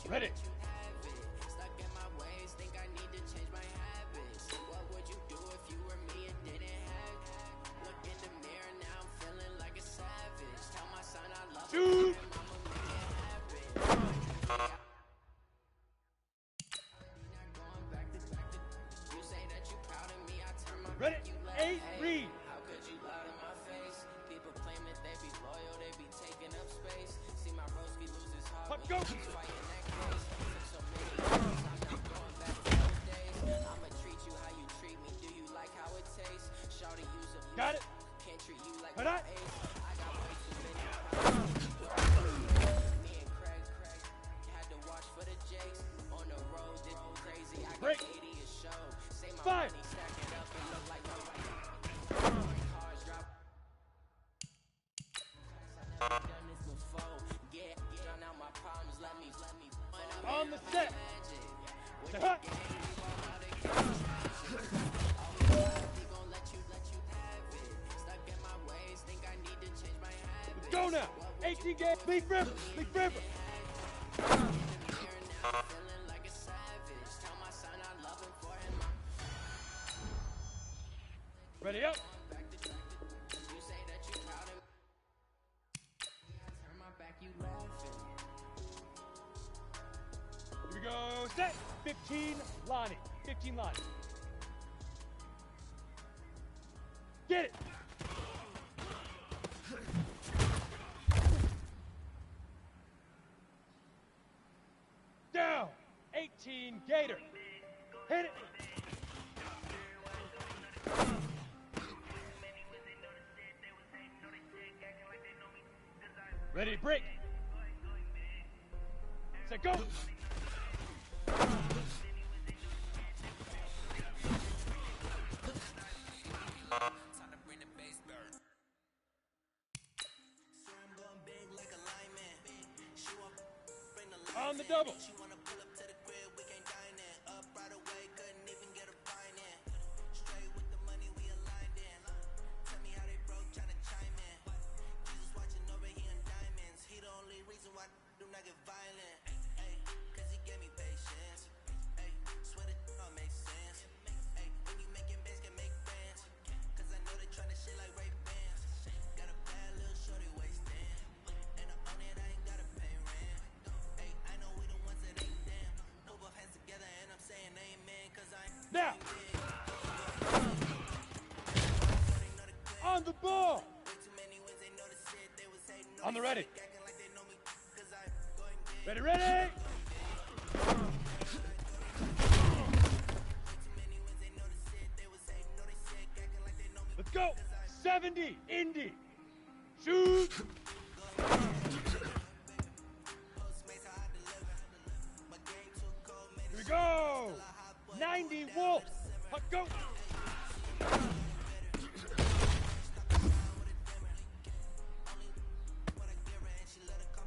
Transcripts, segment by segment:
Ready. Stuck in my ways, think I need to change my habits. What would you do if you were me and didn't have it? Look in the mirror, now I'm feeling like a savage. Tell my son I love him, and mama make it happen. You say that you proud of me, I turn my Ready. back, you left. 8, read. How could you lie to my face? People claim that they be loyal, they be taking up space. See my broski lose his heart Go. when he keeps fighting that case. Took so many years, I'm not going back to those days. I'ma treat you how you treat me. Do you like how it tastes? Shawty use a Got it. Can't treat you like Hold my on. ace. I got way too many problems. Me and Craig had to watch for the Jakes. On the road, did crazy. I Break. got 80 a show. Say my 5. money, stack it up and look like no cars drop. Done this before. Get drown out my problems. Let me On the set. magic. Say hut. Let's go now. 18 games. Leaf River. Leaf River. Ready up. Here we go. Set. 15 Lonnie. 15 Lonnie. Get it. Down. 18 Gator. Hit it. Ready, break. Set, go. On the double. Now. On the ball. On the ready. Ready, ready. Let's go. 70, Indy. Shoot. Here we go. 90 Wolves. Go.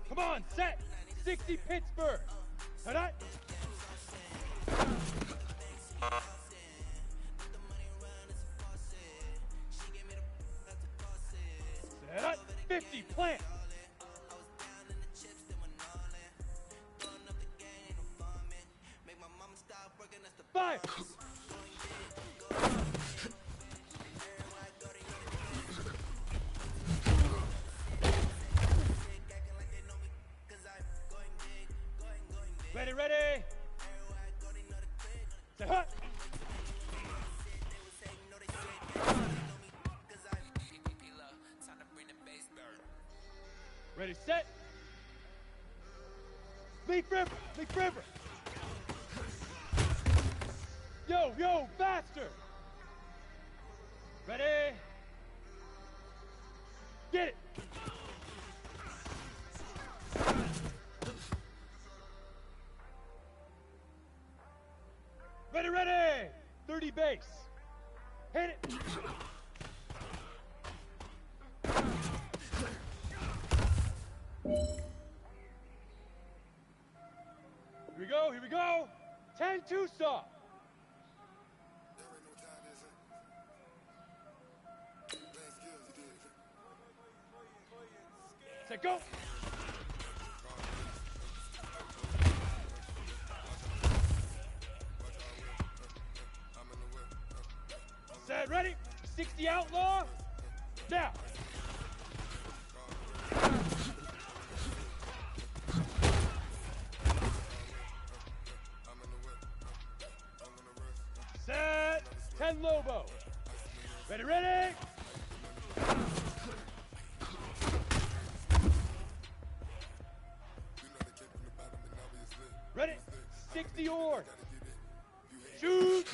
Come on, set. 60 Pittsburgh. All right. Set up. 50 Plant. 5. Ready, ready. Say hut. Ready, set. Leaf River, Leaf River. Yo, yo, faster. Ready. Get it. Ready, ready. 30 base. Hit it. Here we go, here we go. 10 Tucson. Set, go. the outlaw? Now! Set! 10 Lobo! Ready, ready! Ready? 60 oars! Shoot!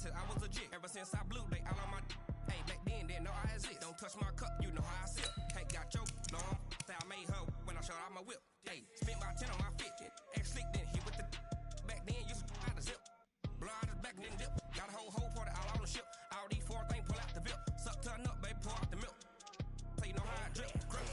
I was legit ever since I blew. They all on my hey back then didn't know I exist. Don't touch my cup, you know how I sip. Can't got your long. Say I made her when I showed out my whip. Hey, spent my 10 on my fit. Ex slick then hit with the back then used to out the zip. Blow out the back and then dip. Got a whole party all on the ship. All these 4 things pull out the VIP. Suck turn up, baby, pour out the milk. So you know how I drip. Crip.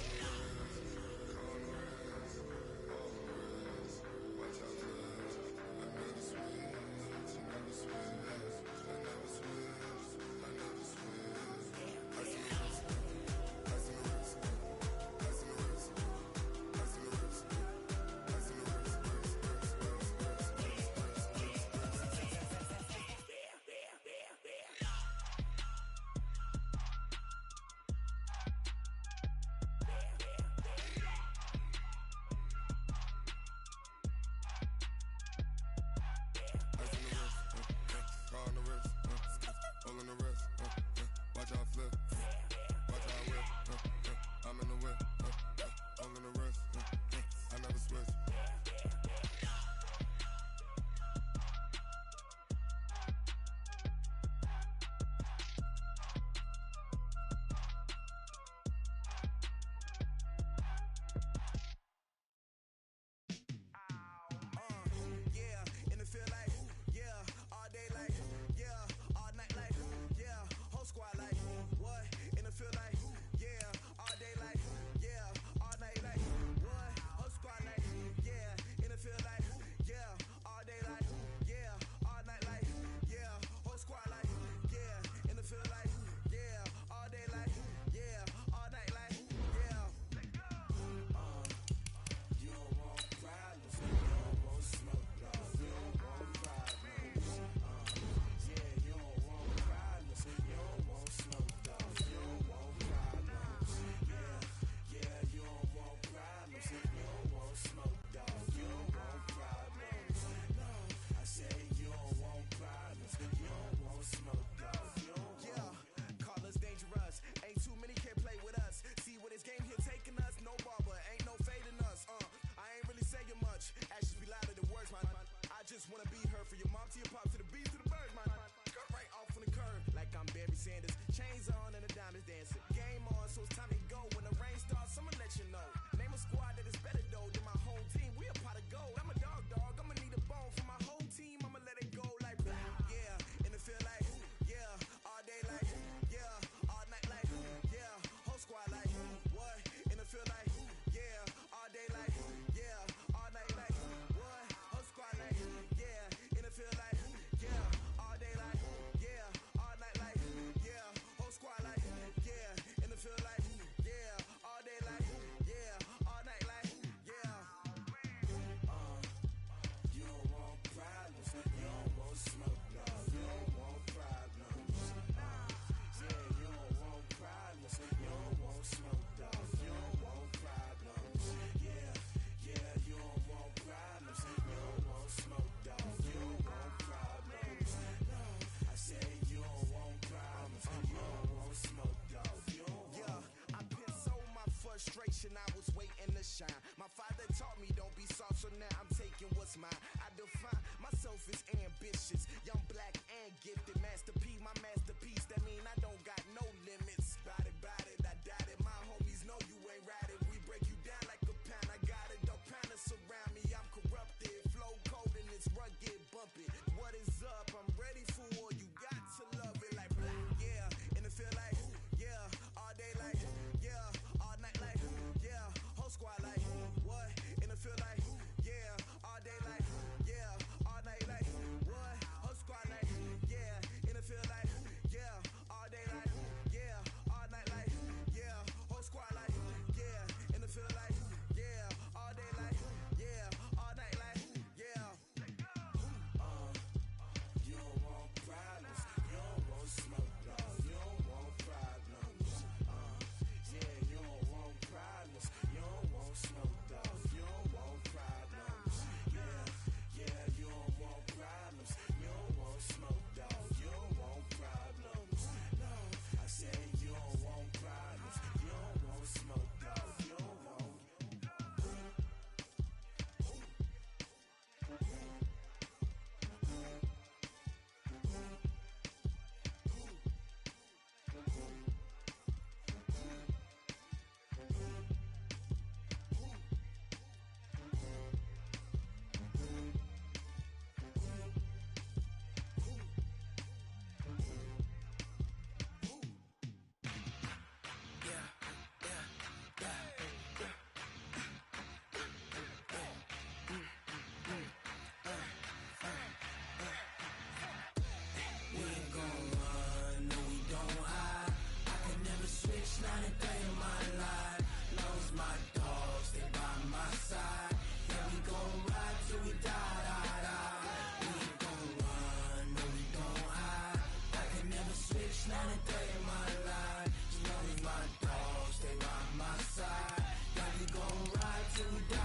not a day in my life. You know me, my dogs, stay by my side. Got me gon' ride till we die.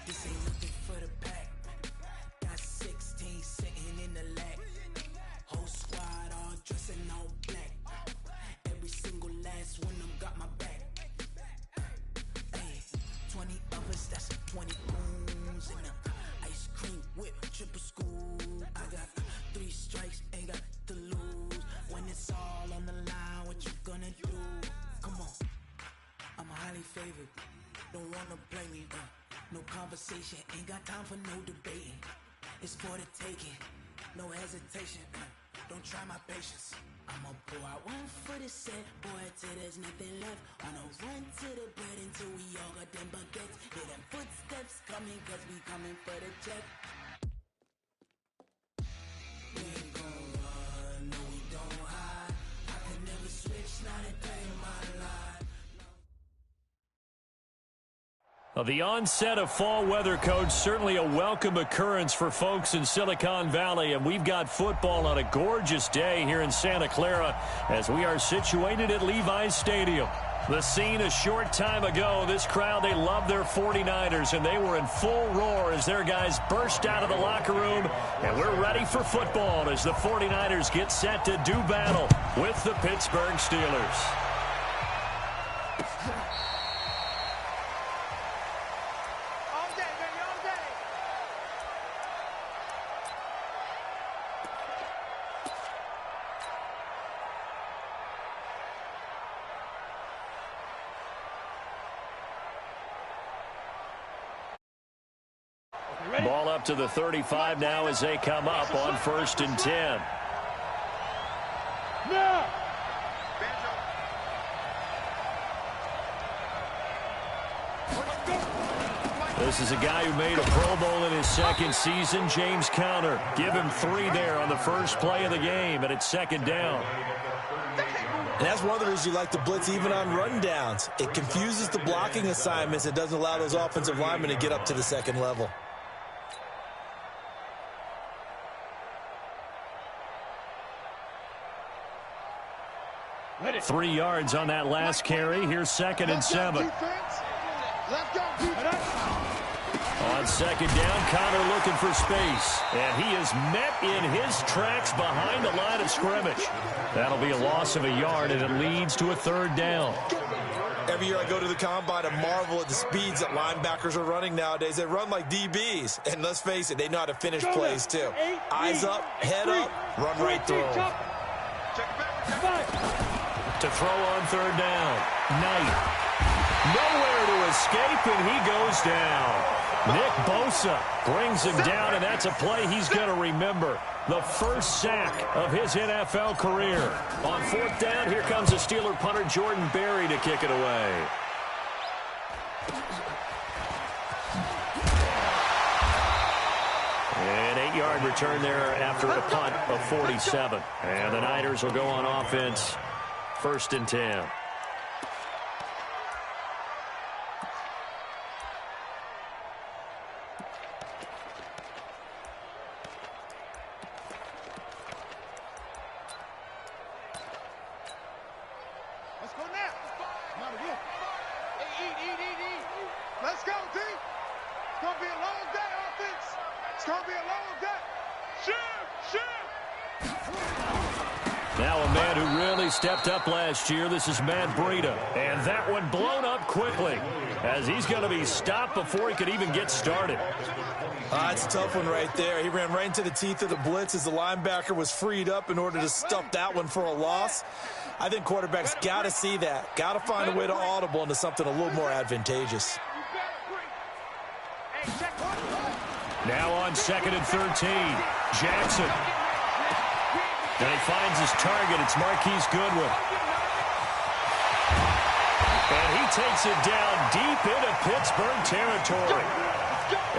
This ain't looking for the pack. Got 16 sitting in the lag. Whole squad all dressing all black. Every single last one of them got my back. Hey, 20 of us, that's 20 goons in the ice cream whip, triple scoop. I got 3 strikes, ain't got to lose. When it's all on the line, what you gonna do? Come on, I'm highly favored. Don't wanna play me, no conversation, ain't got time for no debating. It's for the taking, no hesitation. Don't try my patience. I'ma pour out one for the set, boy, till there's nothing left. On a run to the bread until we all got them baguettes. Hear them footsteps coming, cause we coming for the check. We ain't gon' run, no we don't hide. I can never switch, not a day in my life. Well, the onset of fall weather, Coach, certainly a welcome occurrence for folks in Silicon Valley, and we've got football on a gorgeous day here in Santa Clara as we are situated at Levi's Stadium. The scene a short time ago, this crowd, they love their 49ers, and they were in full roar as their guys burst out of the locker room, and we're ready for football as the 49ers get set to do battle with the Pittsburgh Steelers. Ball up to the 35 now as they come up on 1st and 10. Now. This is a guy who made a Pro Bowl in his second season, James Conner. Give him 3 there on the first play of the game, and it's 2nd down. And that's one of the reasons you like to blitz even on rundowns. It confuses the blocking assignments. It doesn't allow those offensive linemen to get up to the second level. 3 yards on that last carry. Here's 2nd and 7. On 2nd down, Conner looking for space. And he is met in his tracks behind the line of scrimmage. That'll be a loss of a yard, and it leads to a 3rd down. Every year I go to the combine and marvel at the speeds that linebackers are running nowadays. They run like DBs. And let's face it, they know how to finish plays too. Eyes up, head up, run right through them. To throw on 3rd down. Knight. Nowhere to escape, and he goes down. Nick Bosa brings him down, and that's a play he's going to remember. The first sack of his NFL career. On 4th down, here comes the Steeler punter Jordan Berry to kick it away. An 8-yard return there after a punt of 47. And the Niners will go on offense, 1st and 10. Let's go now. Eat. Let's go, D. It's going to be a long day, offense. It's going to be a long day. Shoot. Now a man who really stepped up last year. This is Matt Breida. And that one blown up quickly as he's going to be stopped before he could even get started. It's a tough one right there. He ran right into the teeth of the blitz as the linebacker was freed up in order to stuff that one for a loss. I think quarterbacks got to see that. Got to find a way to audible into something a little more advantageous. Now on 2nd and 13. Jackson. And he finds his target. It's Marquise Goodwin. And he takes it down deep into Pittsburgh territory.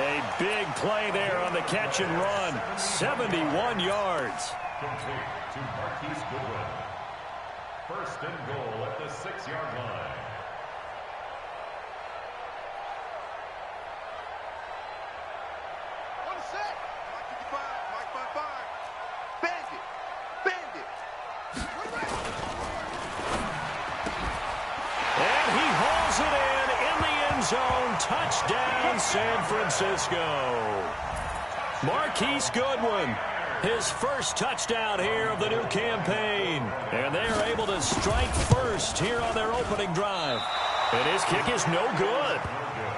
A big play there on the catch and run. 71 yards. Complete to Marquise Goodwin. 1st and goal at the 6-yard line. On the set. Mike 55. Bandit. zone. Touchdown, San Francisco. Marquise Goodwin, his first touchdown here of the new campaign. And they are able to strike first here on their opening drive. And his kick is no good.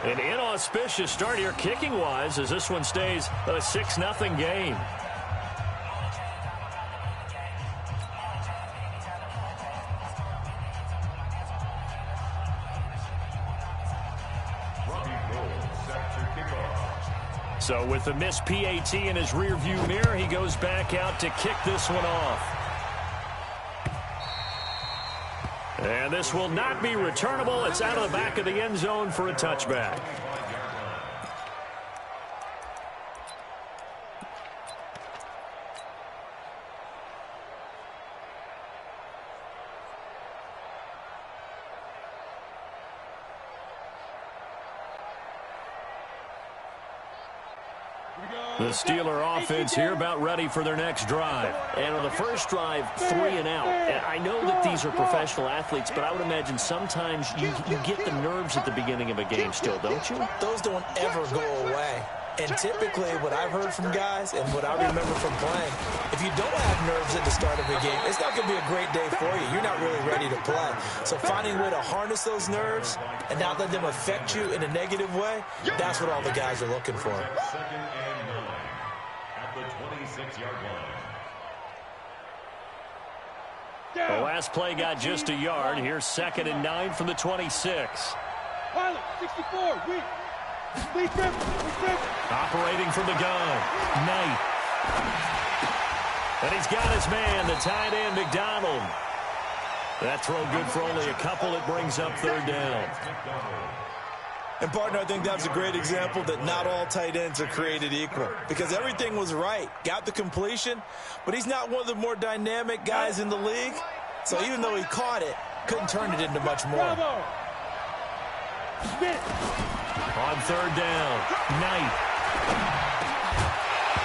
An inauspicious start here kicking-wise as this one stays a 6-0 game. So with the missed PAT in his rearview mirror, he goes back out to kick this one off. And this will not be returnable. It's out of the back of the end zone for a touchback. The Steeler offense here about ready for their next drive. And on the first drive, 3 and out. And I know that these are professional athletes, but I would imagine sometimes you get the nerves at the beginning of a game still, don't you? Those don't ever go away. And typically what I've heard from guys and what I remember from playing, if you don't have nerves at the start of a game, it's not going to be a great day for you. You're not really ready to play. So finding a way to harness those nerves and not let them affect you in a negative way, that's what all the guys are looking for. 2nd and 9 at the 26-yard line. The last play got just a yard. Here's 2nd and 9 from the 26. Pilot, 64, weak. Operating from the gun, Knight. And he's got his man, the tight end, McDonald. That throw good for only a couple. It brings up 3rd down. And, partner, I think that's a great example that not all tight ends are created equal because everything was right. Got the completion, but he's not one of the more dynamic guys in the league. So even though he caught it, couldn't turn it into much more. On 3rd down, Knight.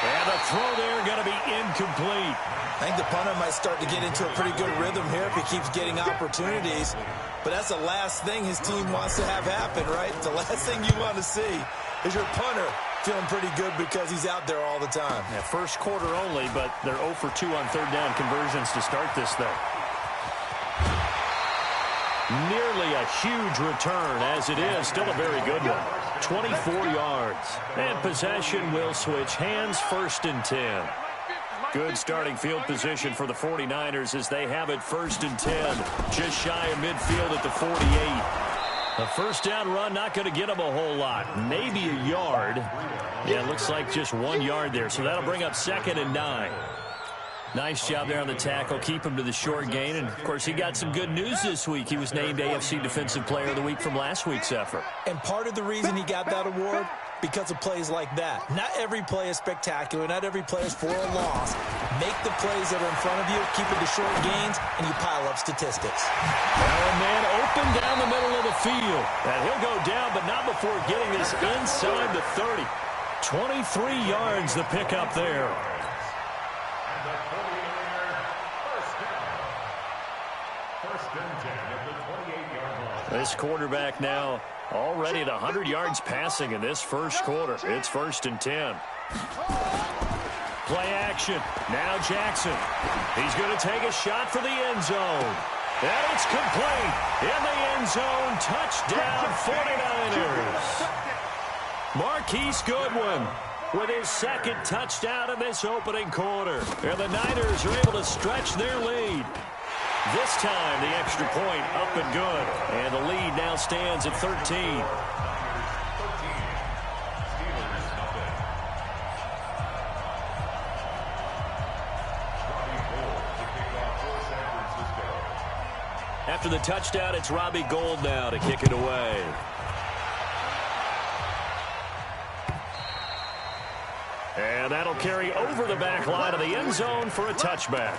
And the throw there going to be incomplete. I think the punter might start to get into a pretty good rhythm here if he keeps getting opportunities. But that's the last thing his team wants to have happen, right? The last thing you want to see is your punter feeling pretty good because he's out there all the time. Yeah, first quarter only, but they're 0 for 2 on 3rd down conversions to start this thing. Nearly a huge return, as it is. Still a very good one. 24 yards. And possession will switch hands, 1st and 10. Good starting field position for the 49ers as they have it 1st and 10. Just shy of midfield at the 48. A first down run not going to get them a whole lot. Maybe a yard. Yeah, it looks like just 1 yard there. So that'll bring up 2nd and 9. Nice job there on the tackle. Keep him to the short gain. And, of course, he got some good news this week. He was named AFC Defensive Player of the Week from last week's effort. And part of the reason he got that award, because of plays like that. Not every play is spectacular. Not every play is for a loss. Make the plays that are in front of you, keep it to short gains, and you pile up statistics. Now a man open down the middle of the field. And he'll go down, but not before getting this inside the 30. 23 yards the pickup there. This quarterback now already at 100 yards passing in this first quarter. It's 1st and 10. Play action. Now Jackson. He's going to take a shot for the end zone. And it's complete. In the end zone. Touchdown 49ers. Marquise Goodwin with his 2nd touchdown in this opening quarter. And the Niners are able to stretch their lead. This time, the extra point up and good. And the lead now stands at 13. After the touchdown, it's Robbie Gould now to kick it away. And that'll carry over the back line of the end zone for a touchback.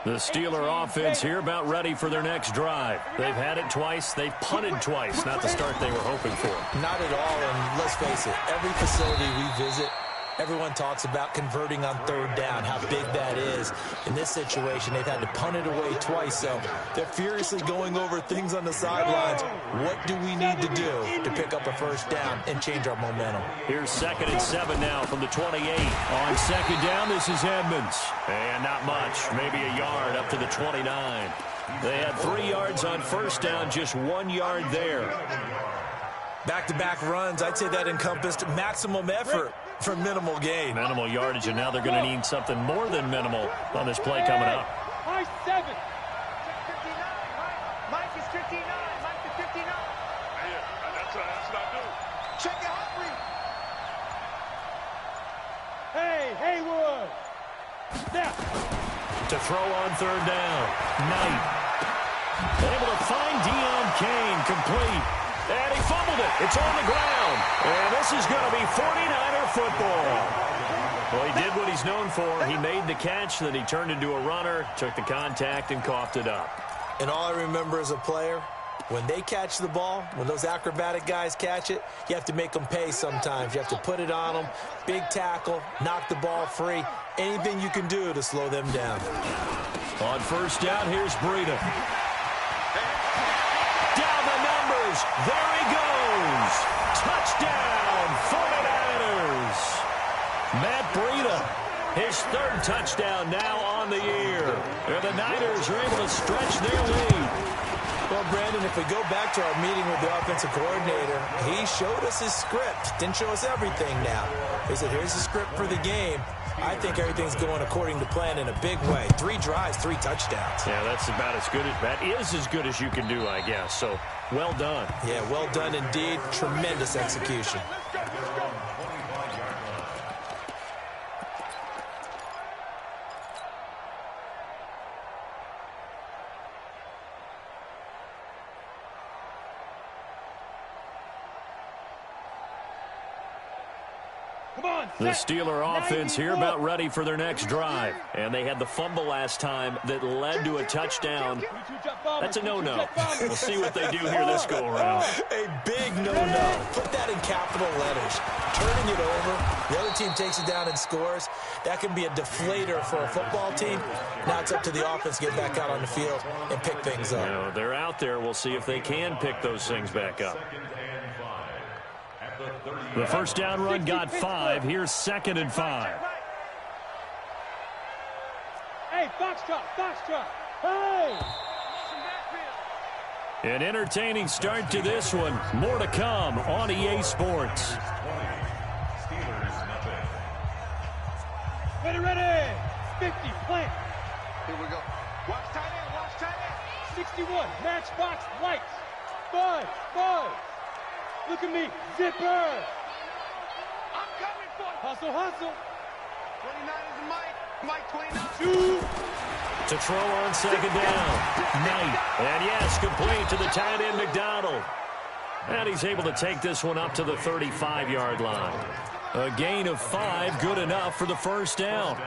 The Steeler offense here about ready for their next drive. They've had it twice. They've punted twice. Not the start they were hoping for. Not at all, and let's face it, every facility we visit, everyone talks about converting on third down, how big that is. In this situation, they've had to punt it away twice, so they're furiously going over things on the sidelines. What do we need to do to pick up a first down and change our momentum? Here's 2nd and 7 now from the 28. On 2nd down, this is Edmonds. And not much, maybe a yard up to the 29. They had 3 yards on first down, just 1 yard there. Back-to-back runs, I'd say that encompassed maximum effort for minimal gain. Minimal yardage, and now they're going to need something more than minimal on this play coming up. Mike 7. 59, Mike is 59. Mike is 59. Yeah, that's what I do. Check your heart rate. Hey, Haywood. Snap. To throw on 3rd down. Knight. Able to find Deion Kane, complete. And he fumbled it. It's on the ground. And this is going to be 49er football. Well, he did what he's known for. He made the catch, then he turned into a runner, took the contact, and coughed it up. And all I remember as a player, when they catch the ball, when those acrobatic guys catch it, you have to make them pay sometimes. You have to put it on them, big tackle, knock the ball free, anything you can do to slow them down. On 1st down, here's Breida. Down the numbers. There he goes. Touchdown, 49ers. Matt Breida, his 3rd touchdown now on the year. And the Niners are able to stretch their lead. Well, Brandon, if we go back to our meeting with the offensive coordinator, he showed us his script. Didn't show us everything now. He said, here's the script for the game. I think everything's going according to plan in a big way. 3 drives, 3 touchdowns. Yeah, that's about as good as that is as good as you can do, I guess. So, well done. Yeah, well done indeed. Tremendous execution. The Steeler offense here about ready for their next drive. And they had the fumble last time that led to a touchdown. That's a no-no. We'll see what they do here this go-around. A big no-no. Put that in capital letters. Turning it over, the other team takes it down and scores. That can be a deflator for a football team. Now it's up to the offense to get back out on the field and pick things up. You know, they're out there. We'll see if they can pick those things back up. The 1st down run got 5. Here's 2nd and 5. Hey, Foxtrot, Foxtrot. Hey! An entertaining start to this one. More to come on EA Sports. Ready. 50, plant. Here we go. Watch tight end. 61, matchbox, lights. Buzz. Look at me, zipper. I'm coming for you. Hustle. 29 is Mike 29. 2. To throw on 2nd down. Knight. And yes, complete to the tight end, McDonald. And he's able to take this one up to the 35-yard line. A gain of 5, good enough for the 1st down.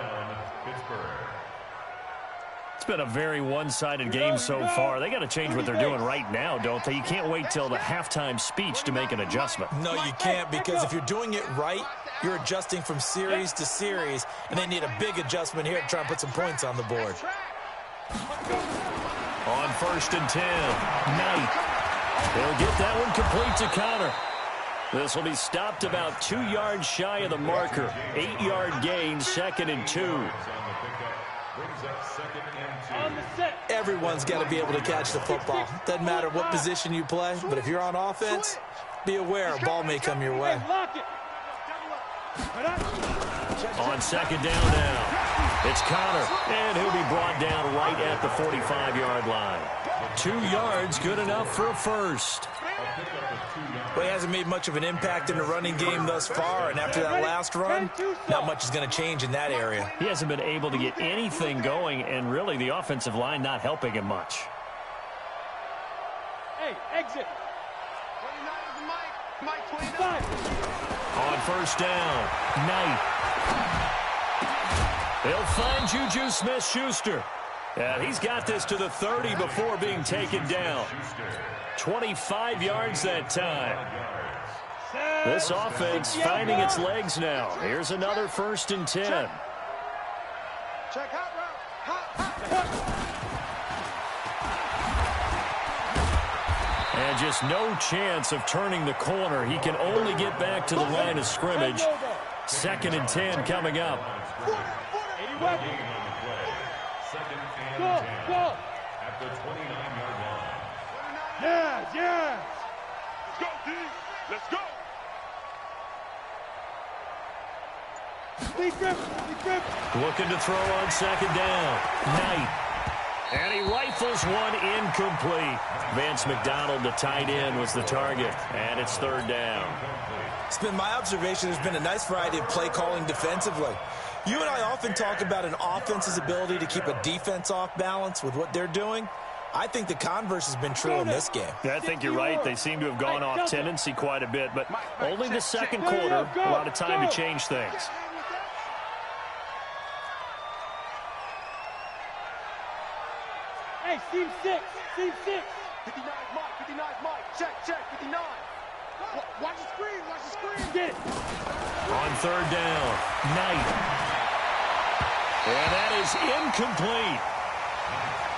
It's been a very one-sided game so far. They got to change what they're doing right now, don't they? You can't wait till the halftime speech to make an adjustment. No, you can't, because if you're doing it right, you're adjusting from series to series, and they need a big adjustment here to try and put some points on the board. On 1st and 10, Knight. They'll get that one complete to Connor. This will be stopped about 2 yards shy of the marker. 8-yard gain, 2nd and 2. Everyone's got to be able to catch the football. Doesn't matter what position you play, but if you're on offense, be aware a ball may come your way. On 2nd down now, it's Connor, and he'll be brought down right at the 45-yard line. 2 yards, good enough for a first. Well, he hasn't made much of an impact in the running game thus far, and after that last run, not much is going to change in that area. He hasn't been able to get anything going, and really the offensive line not helping him much. Hey, exit. 29 is Mike 25. On 1st down, Knight. They'll find Juju Smith-Schuster. And he's got this to the 30 before being taken down. 25 yards that time. This offense finding its legs now. Here's another 1st and 10. Check hot route. And just no chance of turning the corner. He can only get back to the line of scrimmage. 2nd and 10 coming up. 81. Go. At the 29-yard line. Yes. Let's go, D. Let's go. Lead grip. Looking to throw on 2nd down. Knight. And he rifles one incomplete. Vance McDonald, the tight end, was the target. And it's 3rd down. It's been my observation there's been a nice variety of play calling defensively. You and I often talk about an offense's ability to keep a defense off balance with what they're doing. I think the converse has been true in this game. Yeah, I think you're right. They seem to have gone off tendency quite a bit, but only the 2nd quarter. A lot of time to change things. Hey, team 6. 59 Mike. Check, 59. Watch the screen. Get it. On 3rd down, Knight. And that is incomplete.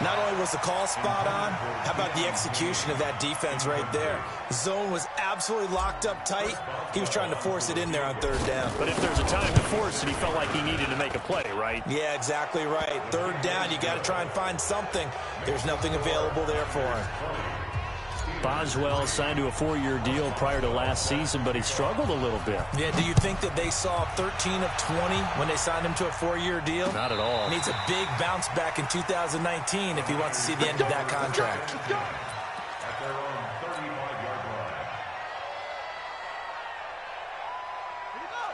Not only was the call spot on, how about the execution of that defense right there? The zone was absolutely locked up tight. He was trying to force it in there on 3rd down. But if there's a time to force it, he felt like he needed to make a play, right? Yeah, exactly right. 3rd down, you got to try and find something. There's nothing available there for him. Boswell signed to a 4-year deal prior to last season, but he struggled a little bit. Yeah, do you think that they saw 13 of 20 when they signed him to a 4-year deal? Not at all. Needs a big bounce back in 2019 if he wants to see the end of that contract. At their own 35-yard line.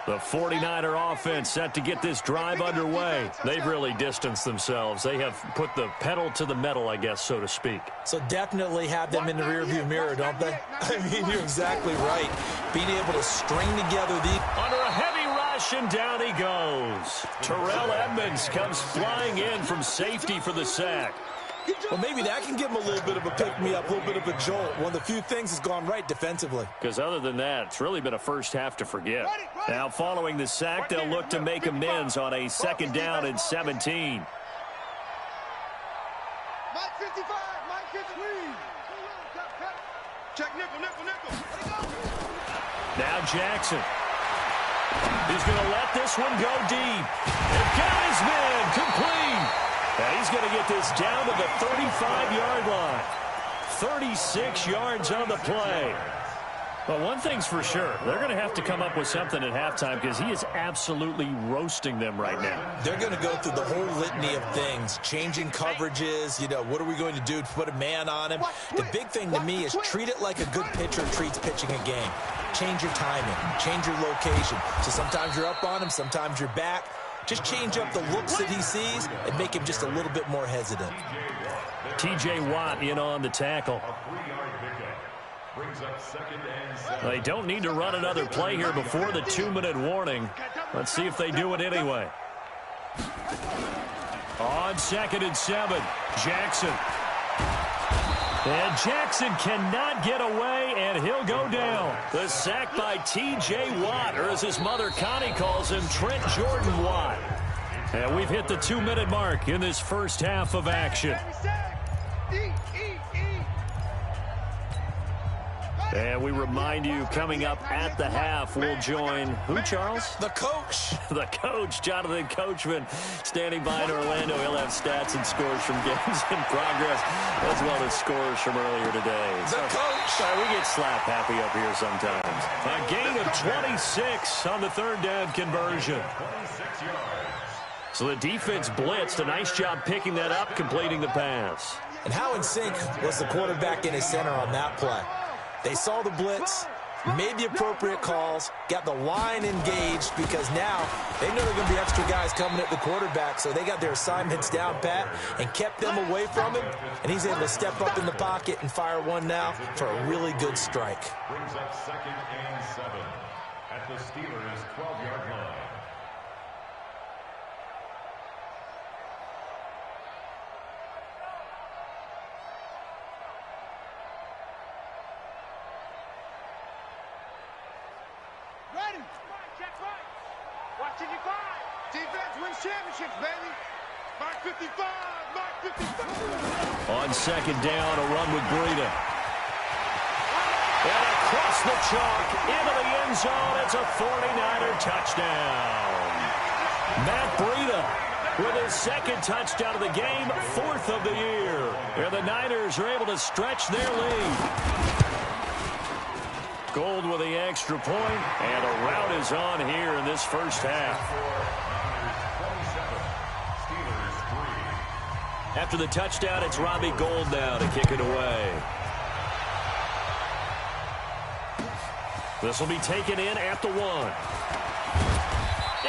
The 49er offense set to get this drive underway. They've really distanced themselves. They have put the pedal to the metal, I guess, so to speak. So definitely have them in the rearview mirror, don't they? I mean, you're exactly right. Being able to string together the... Under a heavy rush, and down he goes. Terrell Edmonds comes flying in from safety for the sack. Well, maybe that can give him a little bit of a pick-me-up, a little bit of a jolt. One of the few things has gone right defensively. Because other than that, it's really been a first half to forget. Now, following the sack, they'll look to make amends on a 2nd down and 17. Mike 55. Check nickel. Now Jackson. He's going to let this one go deep. And got his man complete. And he's going to get this down to the 35-yard line. 36 yards on the play. Well, one thing's for sure. They're going to have to come up with something at halftime because he is absolutely roasting them right now. They're going to go through the whole litany of things, changing coverages, what are we going to do to put a man on him? The big thing to me is treat it like a good pitcher treats pitching a game. Change your timing, change your location. So sometimes you're up on him, sometimes you're back. Just change up the looks that he sees and make him just a little bit more hesitant. T.J. Watt in on the tackle. Brings up 2nd and 7. They don't need to run another play here before the 2-minute warning. Let's see if they do it anyway. On 2nd and 7, Jackson. And Jackson cannot get away, and he'll go down. The sack by T.J. Watt, or as his mother Connie calls him, Trent Jordan Watt. And we've hit the 2-minute mark in this first half of action. And we remind you, coming up at the half, we'll join who, Charles? The coach. The coach, Jonathan Coachman, standing by in Orlando. He'll have stats and scores from games in progress, as well as scores from earlier today. The coach. Sorry, we get slap happy up here sometimes. A gain of 26 on the 3rd down conversion. 26 yards. So the defense blitzed. A nice job picking that up, completing the pass. And how in sync was the quarterback in his center on that play? They saw the blitz, made the appropriate calls, got the line engaged because now they know there are going to be extra guys coming at the quarterback, so they got their assignments down pat and kept them away from him, and he's able to step up in the pocket and fire one now for a really good strike. Brings up 2nd and 7 at the Steelers' 12-yard line. Defense wins championships, baby. Mark 55, Mark 55. On second down, a run with Breida. And across the chalk, into the end zone, it's a 49er touchdown. Matt Breida with his second touchdown of the game, 4th of the year. And the Niners are able to stretch their lead. Gold with the extra point, and a rout is on here in this first half. After the touchdown, it's Robbie Gould now to kick it away. This will be taken in at the 1.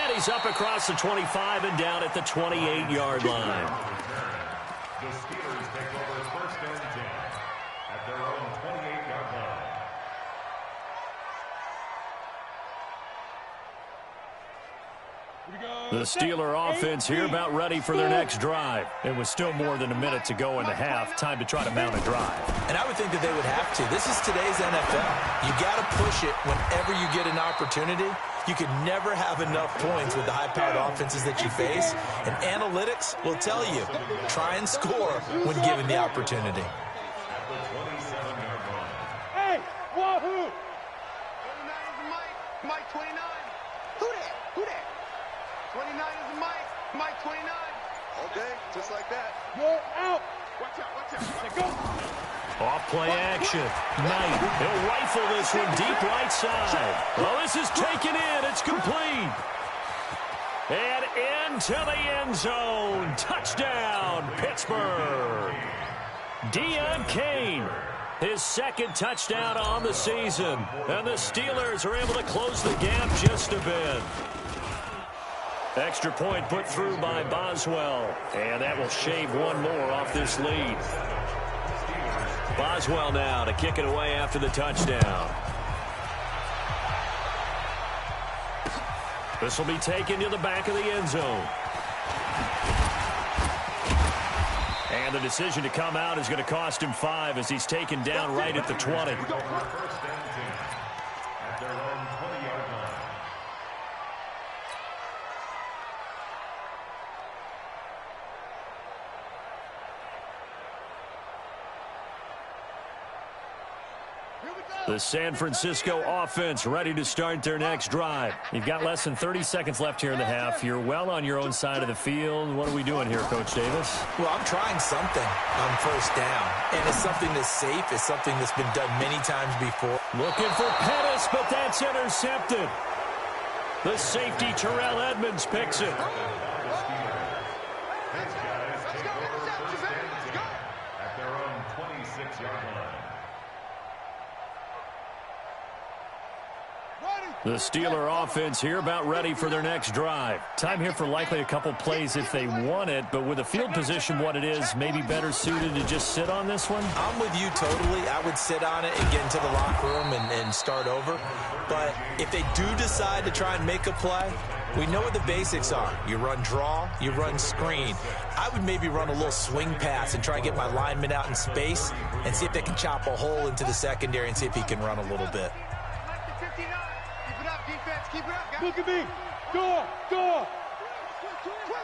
And he's up across the 25 and down at the 28-yard line. The Steelers take over 1st and 10 at their own 28-yard line. The Steeler offense here about ready for their next drive. It was still more than a minute to go in the half. Time to try to mount a drive. And I would think that they would have to. This is today's NFL. You got to push it whenever you get an opportunity. You can never have enough points with the high-powered offenses that you face. And analytics will tell you, try and score when given the opportunity. At the 27-yard line. Hey, wahoo! 29 is Mike. Mike 29. Who that? Who that? 29 is Mike. Mike 29. Okay, just like that. You're out. Watch out, watch out. Let's go. Off-play action. Knight. He'll rifle this one deep right side. Well, this is taken in. It's complete. And into the end zone. Touchdown, Pittsburgh. Deion Kane, his second touchdown on the season. And the Steelers are able to close the gap just a bit. Extra point put through by Boswell. And that will shave one more off this lead. Boswell now to kick it away after the touchdown. This will be taken to the back of the end zone. And the decision to come out is going to cost him 5 as he's taken down right at the 20. At their own 20-yard line. The San Francisco offense ready to start their next drive. You've got less than 30 seconds left here in the half. You're well on your own side of the field. What are we doing here, Coach Davis? Well, I'm trying something on 1st down. And it's something that's safe. It's something that's been done many times before. Looking for Pettis, but that's intercepted. The safety, Terrell Edmonds, picks it. These guys take over 1st and 10 at their own 26-yard line. The Steeler offense here about ready for their next drive. Time here for likely a couple plays if they want it, but with the field position what it is, maybe better suited to just sit on this one? I'm with you totally. I would sit on it and get into the locker room and start over. But if they do decide to try and make a play, we know what the basics are. You run draw, you run screen. I would maybe run a little swing pass and try and get my lineman out in space and see if they can chop a hole into the secondary and see if he can run a little bit. Defense, keep it up, guys. Look at me. Door.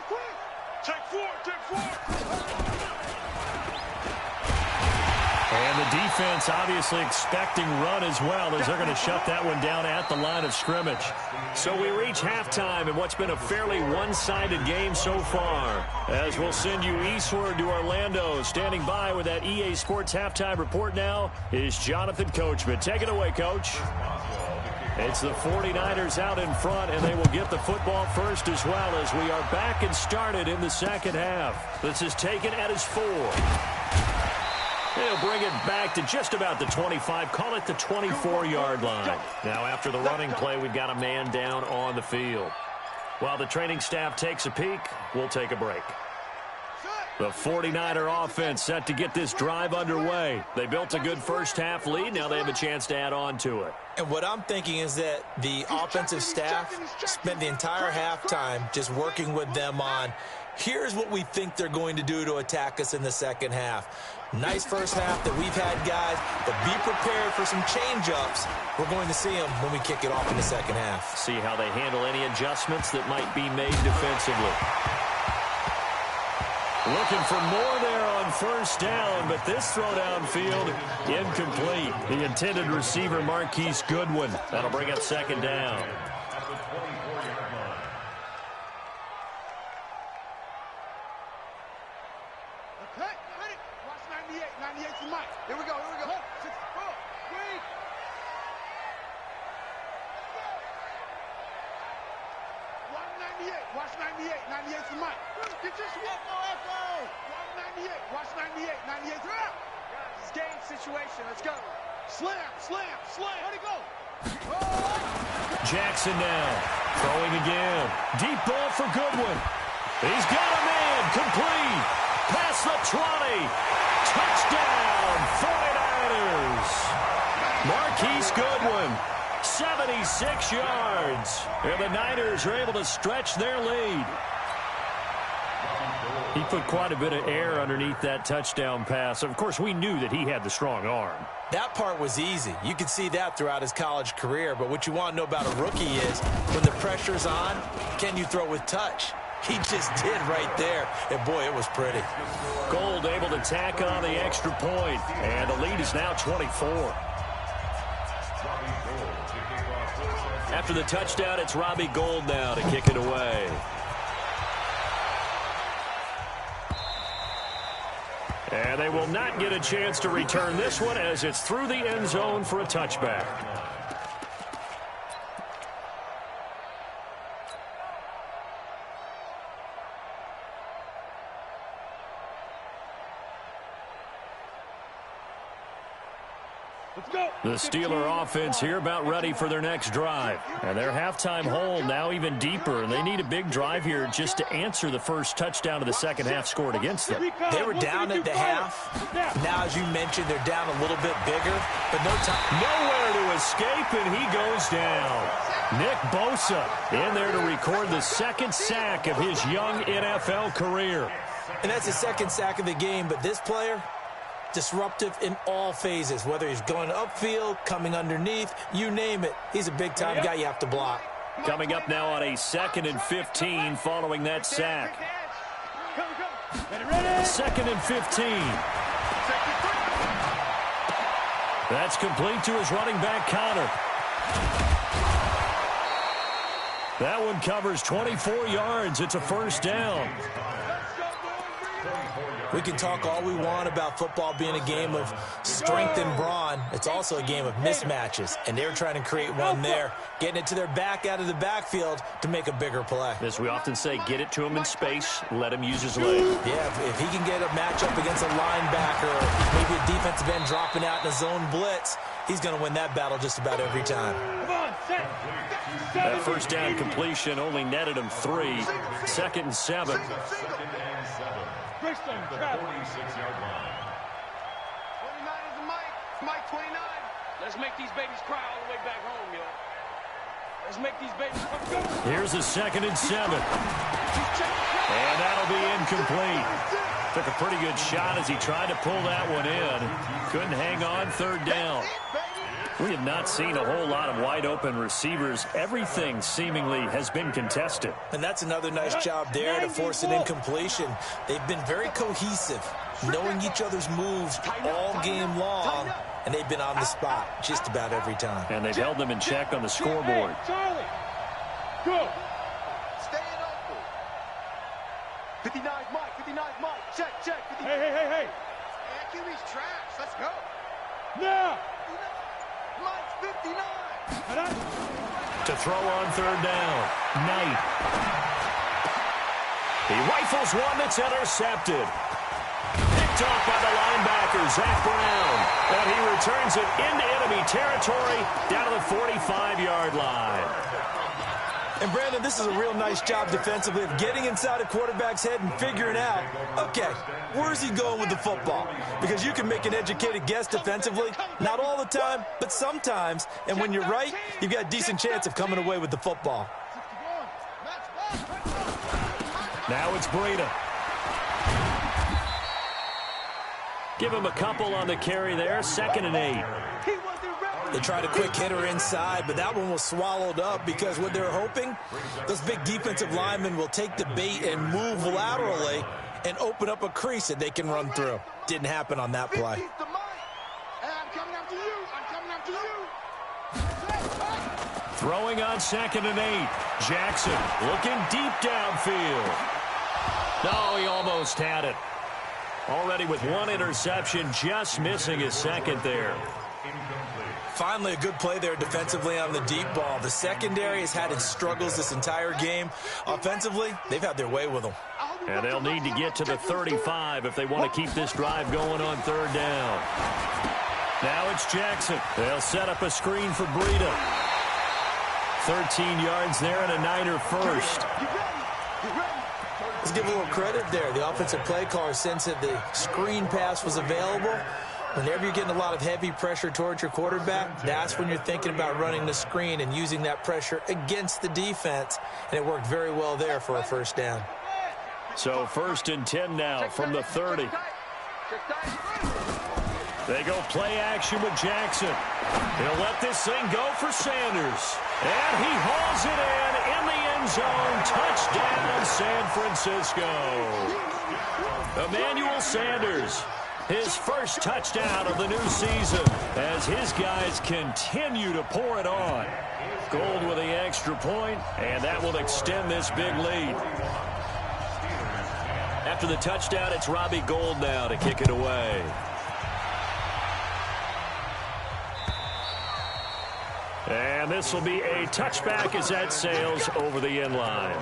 Quick. Take 4. And the defense obviously expecting run as well as they're going to shut that one down at the line of scrimmage. So we reach halftime in what's been a fairly one-sided game so far. As we'll send you eastward to Orlando. Standing by with that EA Sports halftime report now is Jonathan Coachman. Take it away, Coach. It's the 49ers out in front, and they will get the football first as well as we are back and started in the second half. This is taken at his 4. He'll bring it back to just about the 25, call it the 24-yard line. Now after the running play, we've got a man down on the field. While the training staff takes a peek, we'll take a break. The 49er offense set to get this drive underway. They built a good first half lead. Now they have a chance to add on to it. And what I'm thinking is that the offensive staff spent the entire halftime just working with them on, here's what we think they're going to do to attack us in the second half. Nice first half that we've had, guys, but be prepared for some change-ups. We're going to see them when we kick it off in the second half. See how they handle any adjustments that might be made defensively. Looking for more there on first down, but this throw downfield, incomplete. The intended receiver, Marquise Goodwin. That'll bring up second down. At the 24-yard line. Okay, ready? Watch 98. 98's the mic. Here we go, here we go. 6, 4, 3. Watch 98. Watch 98. 98's the mic. Get your echo, echo. Watch 98. Watch 98. 98's the mic. Guys, it's game situation. Let's go. Slam, slam, slam. Let it go. Jackson now, throwing again. Deep ball for Goodwin. He's got a man, complete. Past the 20. Touchdown, 49ers. Marquise Goodwin, 76 yards. And the Niners are able to stretch their lead. He put quite a bit of air underneath that touchdown pass. Of course, we knew that he had the strong arm. That part was easy. You could see that throughout his college career. But what you want to know about a rookie is when the pressure's on, can you throw with touch? He just did right there. And, boy, it was pretty. Gold able to tack on the extra point. And the lead is now 24. After the touchdown, it's Robbie Gould now to kick it away. And they will not get a chance to return this one as it's through the end zone for a touchback. The Steeler offense here about ready for their next drive. And their halftime hole now even deeper. And they need a big drive here just to answer the first touchdown of the second half scored against them. They were down at the half. Now, as you mentioned, they're down a little bit bigger, but no time. Nowhere to escape, and he goes down. Nick Bosa in there to record the second sack of his young NFL career. And that's the second sack of the game, but this player, disruptive in all phases, whether he's going upfield, coming underneath, you name it. He's a big-time guy you have to block. Coming up now on a 2nd and 15 following that sack. 2nd and 15. That's complete to his running back, Connor. That one covers 24 yards. It's a first down. We can talk all we want about football being a game of strength and brawn. It's also a game of mismatches, and they're trying to create one there, getting it to their back out of the backfield to make a bigger play. As we often say, get it to him in space, let him use his legs. Yeah, if he can get a matchup against a linebacker or maybe a defensive end dropping out in a zone blitz, he's going to win that battle just about every time. That first down completion only netted him 3. 2nd and 7. At the 46-yard line. 29 is the mic. Mike 29. Let's make these babies cry all the way back home, yo. Let's make these babies cry. Here's a 2nd and 7. And that'll be incomplete. Took a pretty good shot as he tried to pull that one in. Couldn't hang on, 3rd down. We have not seen a whole lot of wide-open receivers. Everything seemingly has been contested. And that's another nice job there to force an incompletion. They've been very cohesive, knowing each other's moves all game long, and they've been on the spot just about every time. And they've held them in check on the scoreboard. Charlie, go. Stay in open. 59 Mike. 59 Mike. Check, check. 59. Hey. QB's trash. Let's go. Now. Mike's 59. To throw on 3rd down. Knight. He rifles one that's intercepted. Picked off by the linebacker, Zach Brown. And he returns it into enemy territory down to the 45-yard line. And, Brandon, this is a real nice job defensively of getting inside a quarterback's head and figuring out, okay, where's he going with the football? Because you can make an educated guess defensively, not all the time, but sometimes. And when you're right, you've got a decent chance of coming away with the football. Now it's Breida. Give him a couple on the carry there. 2nd and 8. They tried a quick hitter inside, but that one was swallowed up because what they're hoping, those big defensive linemen will take the bait and move laterally and open up a crease that they can run through. Didn't happen on that play. Throwing on 2nd and 8. Jackson looking deep downfield. No, he almost had it. Already with 1 interception, just missing his 2nd there. Finally, a good play there defensively on the deep ball. The secondary has had its struggles this entire game. Offensively, they've had their way with them. And they'll need to get to the 35 if they want to keep this drive going on 3rd down. Now it's Jackson. They'll set up a screen for Breida. 13 yards there and a Niner first. Let's give a little credit there. The offensive play caller sensed that the screen pass was available. Whenever you're getting a lot of heavy pressure towards your quarterback, that's when you're thinking about running the screen and using that pressure against the defense. And it worked very well there for a 1st down. So 1st and 10 now from the 30. They go play action with Jackson. He'll let this thing go for Sanders. And he hauls it in the end zone. Touchdown, San Francisco. Emmanuel Sanders, his first touchdown of the new season as his guys continue to pour it on. Gold with the extra point, and that will extend this big lead. After the touchdown, it's Robbie Gould now to kick it away. And this will be a touchback as that sails over the end line.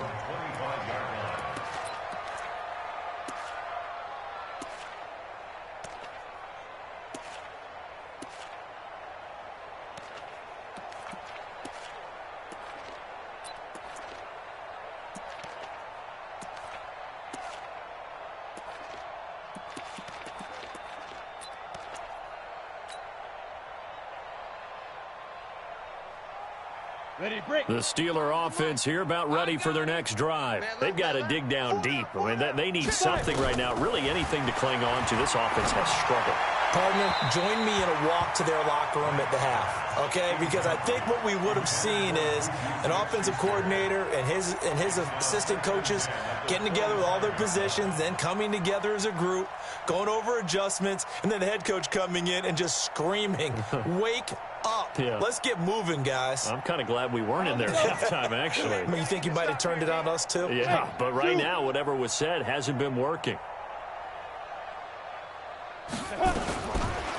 The Steeler offense here about ready for their next drive. They've got to dig down deep. I mean, they need something right now, really anything to cling on to. This offense has struggled. Partner, join me in a walk to their locker room at the half, okay? Because I think what we would have seen is an offensive coordinator and his assistant coaches getting together with all their positions, then coming together as a group, going over adjustments, and then the head coach coming in and just screaming, wake up. Yeah. Let's get moving, guys. I'm kind of glad we weren't in there at halftime, actually. I mean, you think you might have turned it on us, too? Yeah, but right now, whatever was said hasn't been working.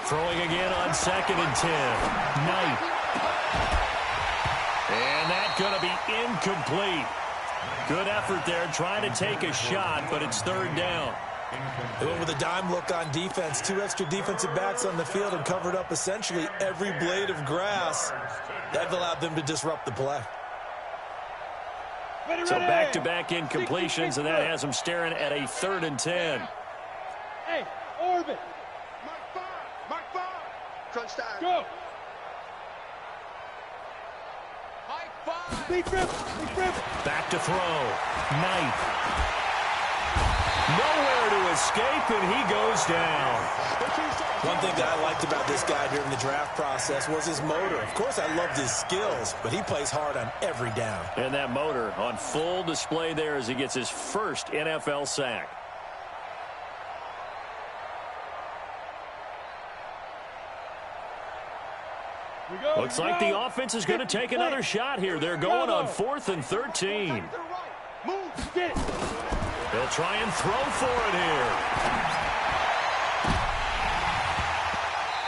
Throwing again on 2nd and 10. Knight. And that's going to be incomplete. Good effort there, trying to take a shot, but it's 3rd down. They went with a dime look on defense. 2 extra defensive backs on the field and covered up essentially every blade of grass. That allowed them to disrupt the play. So back-to-back incompletions, and that has them staring at a 3rd and 10. Hey, orbit. Mark 5. Crunch time. Go. Mike 5. Big dribble. Back to throw. Knight. Nowhere to escape, and he goes down. One thing that I liked about this guy during the draft process was his motor. Of course, I loved his skills, but he plays hard on every down. And that motor on full display there as he gets his first NFL sack. Looks like the offense is going to take another shot here. They're going on 4th and 13. Move, get it. They'll try and throw for it here.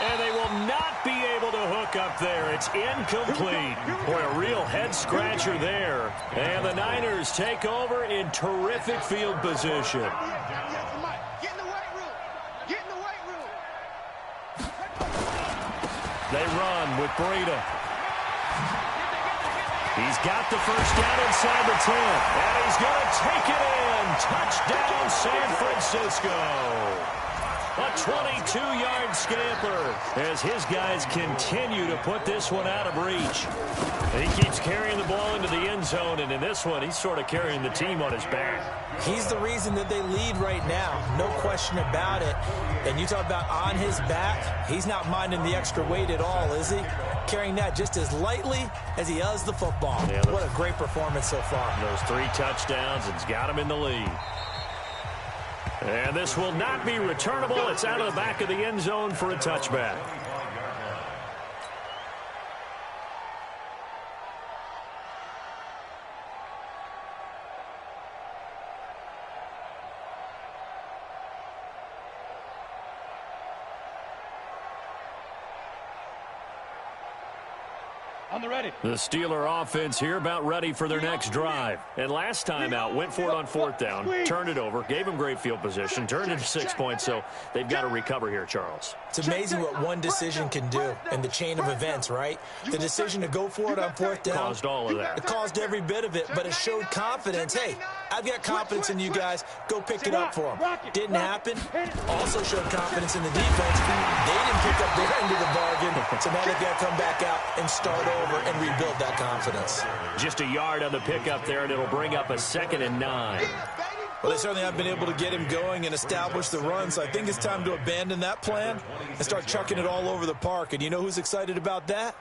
And they will not be able to hook up there. It's incomplete. Boy, a real head-scratcher there. And the Niners take over in terrific field position. Get in the weight room. Get in the weight room. They run with Breida. He's got the first down inside the 10. And he's going to take it in. Touchdown, San Francisco. A 22-yard scamper as his guys continue to put this one out of reach. He keeps carrying the ball into the end zone, and in this one, he's sort of carrying the team on his back. He's the reason that they lead right now. No question about it. And you talk about on his back, he's not minding the extra weight at all, is he? Carrying that just as lightly as he does the football. Yeah, what a great performance so far. Those 3 touchdowns, it's got him in the lead. And this will not be returnable. It's out of the back of the end zone for a touchback. The Steeler offense here about ready for their next drive. And last time out, went for it on 4th down, turned it over, gave them great field position, turned it to 6 points, so they've got to recover here, Charles. It's amazing what one decision can do in the chain of events, right? The decision to go for it on 4th down. Caused all of that. It caused every bit of it, but it showed confidence. Hey, I've got confidence in you guys. Go pick it up for them. Didn't happen. Also showed confidence in the defense. They didn't pick up their end of the bargain, so now they've got to come back out and start over and rebuild that confidence. Just a yard on the pickup there, and it'll bring up a 2nd and 9. Well, they certainly have been able to get him going and establish the run, so I think it's time to abandon that plan and start chucking it all over the park. And you know who's excited about that?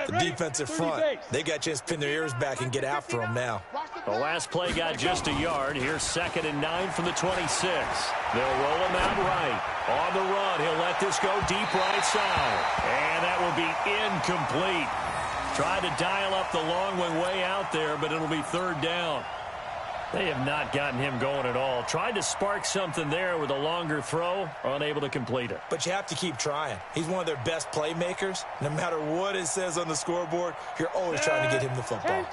The defensive front. They got a chance to pin their ears back and get after him now. The last play got just a yard. Here's 2nd and 9 from the 26. They'll roll him out right. On the run, he'll let this go deep right side. And that will be incomplete. Tried to dial up the long one way out there, but it'll be 3rd down. They have not gotten him going at all. Tried to spark something there with a longer throw, unable to complete it. But you have to keep trying. He's one of their best playmakers. No matter what it says on the scoreboard, you're always trying to get him the football.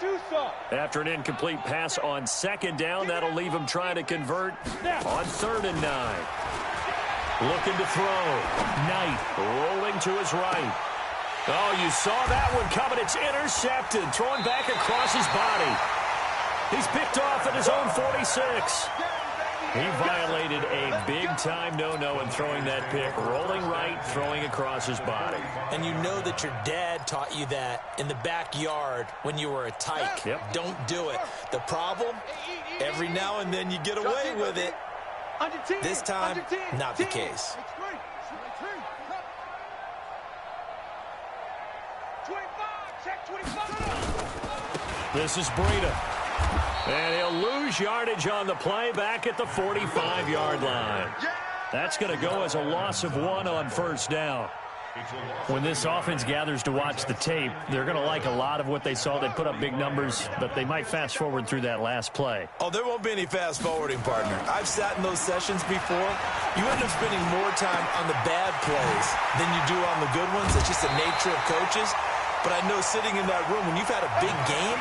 After an incomplete pass on 2nd down, that'll leave him trying to convert on 3rd and 9. Looking to throw. Knight rolling to his right. Oh, you saw that one coming. It's intercepted. Throwing back across his body. He's picked off at his own 46. He violated a big-time no-no in throwing that pick. Rolling right, throwing across his body. And you know that your dad taught you that in the backyard when you were a tyke. Yep. Don't do it. The problem, every now and then you get away with it. This time, not the case. This is Breida. And he'll lose yardage on the play back at the 45-yard line. That's going to go as a loss of 1 on 1st down. When this offense gathers to watch the tape, they're going to like a lot of what they saw. They put up big numbers, but they might fast forward through that last play. Oh, there won't be any fast forwarding, partner. I've sat in those sessions before. You end up spending more time on the bad plays than you do on the good ones. It's just the nature of coaches. But I know sitting in that room, when you've had a big game,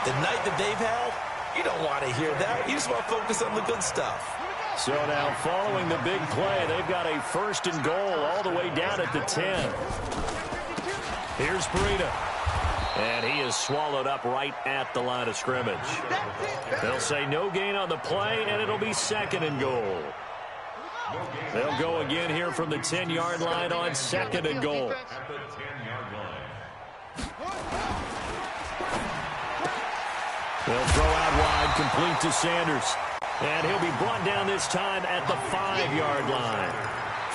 the night that they've had, you don't want to hear that. You just want to focus on the good stuff. So now following the big play, they've got a 1st and goal all the way down at the 10. Here's Breida. And he is swallowed up right at the line of scrimmage. They'll say no gain on the play, and it'll be 2nd and goal. They'll go again here from the 10-yard line on 2nd and goal. They'll throw out wide, complete to Sanders. And he'll be brought down this time at the 5-yard line.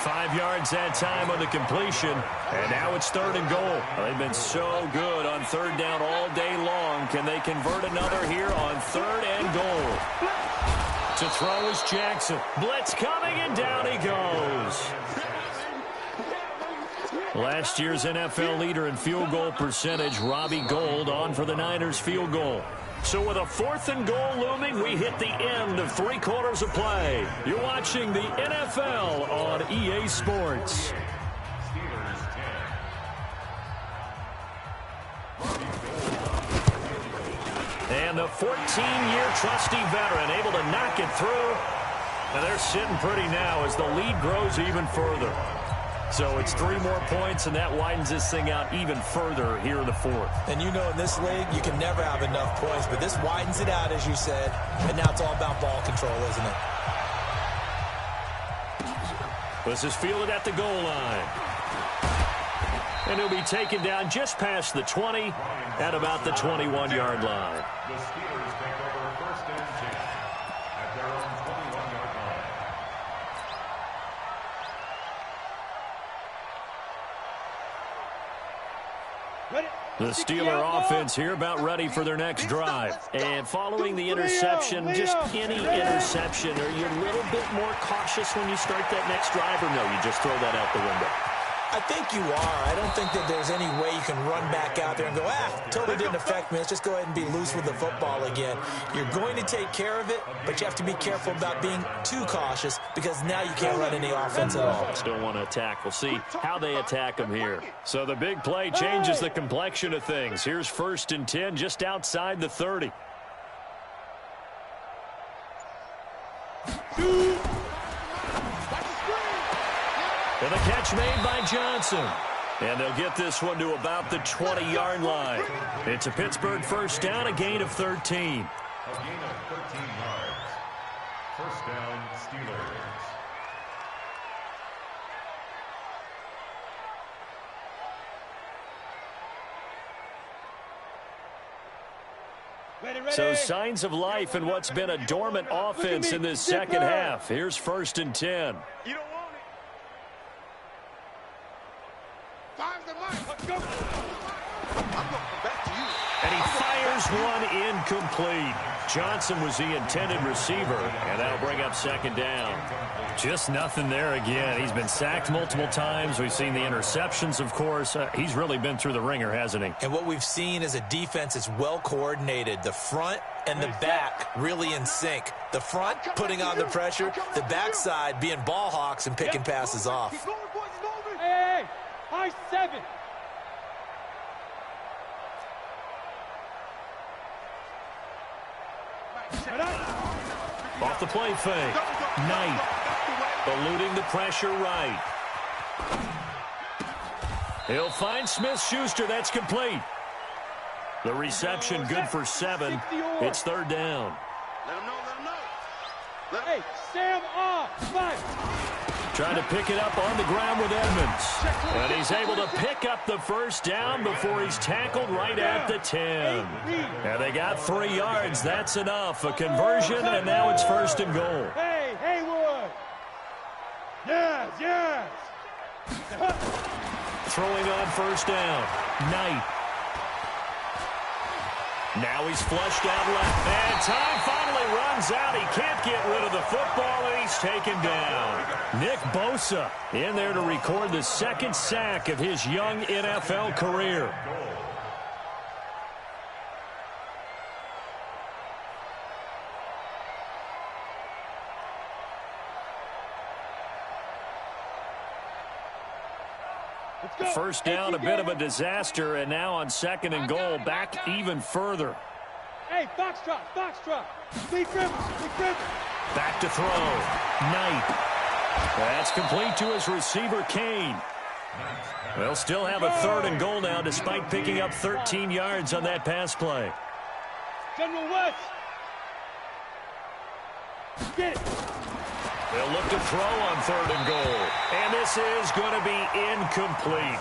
5 yards that time on the completion. And now it's 3rd and goal. They've been so good on 3rd down all day long. Can they convert another here on 3rd and goal? To throw is Jackson. Blitz coming, and down he goes. Last year's NFL leader in field goal percentage, Robbie Gould, on for the Niners field goal. So with a 4th and goal looming, we hit the end of 3 quarters of play. You're watching the NFL on EA Sports. And the 14-year trusty veteran able to knock it through. And they're sitting pretty now as the lead grows even further. So it's 3 more points, and that widens this thing out even further here in the 4th. And you know in this league, you can never have enough points, but this widens it out, as you said, and now it's all about ball control, isn't it? This is fielded at the goal line. And he'll be taken down just past the 20 at about the 21-yard line. The Steelers take over 1st and 10 at their own 21-yard line. The Steeler offense here about ready for their next drive. And following the interception, just any interception, are you a little bit more cautious when you start that next drive, or no, you just throw that out the window? I think you are. I don't think that there's any way you can run back out there and go, totally didn't affect me. Let's just go ahead and be loose with the football again. You're going to take care of it, but you have to be careful about being too cautious because now you can't run any offense at all. Still want to attack. We'll see how they attack them here. So the big play changes the complexion of things. Here's 1st and 10 just outside the 30. And the catch made by Johnson. And they'll get this one to about the 20-yard line. It's a Pittsburgh 1st down, a gain of 13. A gain of 13 yards. 1st down, Steelers. So signs of life in what's been a dormant offense in this second half. Here's 1st and 10. You don't want it. Five's the mark. Let's go. I'm going back to you. And he fires one incomplete. Johnson was the intended receiver, and that'll bring up 2nd down. Just nothing there again. He's been sacked multiple times. We've seen the interceptions, of course. He's really been through the ringer, hasn't he? And what we've seen is a defense that's well coordinated. The front and the back really in sync. The front putting on the pressure, the backside being ball hawks and picking passes off. Hey, high 7. Off the play fake. Knight eluding the pressure right. He'll find Smith-Schuster. That's complete. The reception good for 7. It's 3rd down. Let him know, let him know. Hey, Sam off. 5. Trying to pick it up on the ground with Edmonds. And he's able to pick up the 1st down before he's tackled right at the 10. And they got 3 yards. That's enough. A conversion, and now it's 1st and goal. Hey, Haywood. Yes, yes. Throwing on 1st down. Knight. Now he's flushed out left. And time finally runs out. He can't get rid of the football, and he's taken down. Nick Bosa in there to record the 2nd sack of his young NFL career. First down, a bit of a disaster, and now on 2nd and goal, back even further. Hey, Foxtrot, Foxtrot. Lee Griffin. Back to throw. Knight. That's complete to his receiver, Kane. They'll still have a 3rd and goal now, despite picking up 13 yards on that pass play. General West. Get it. They'll look to throw on 3rd and goal. And this is going to be incomplete.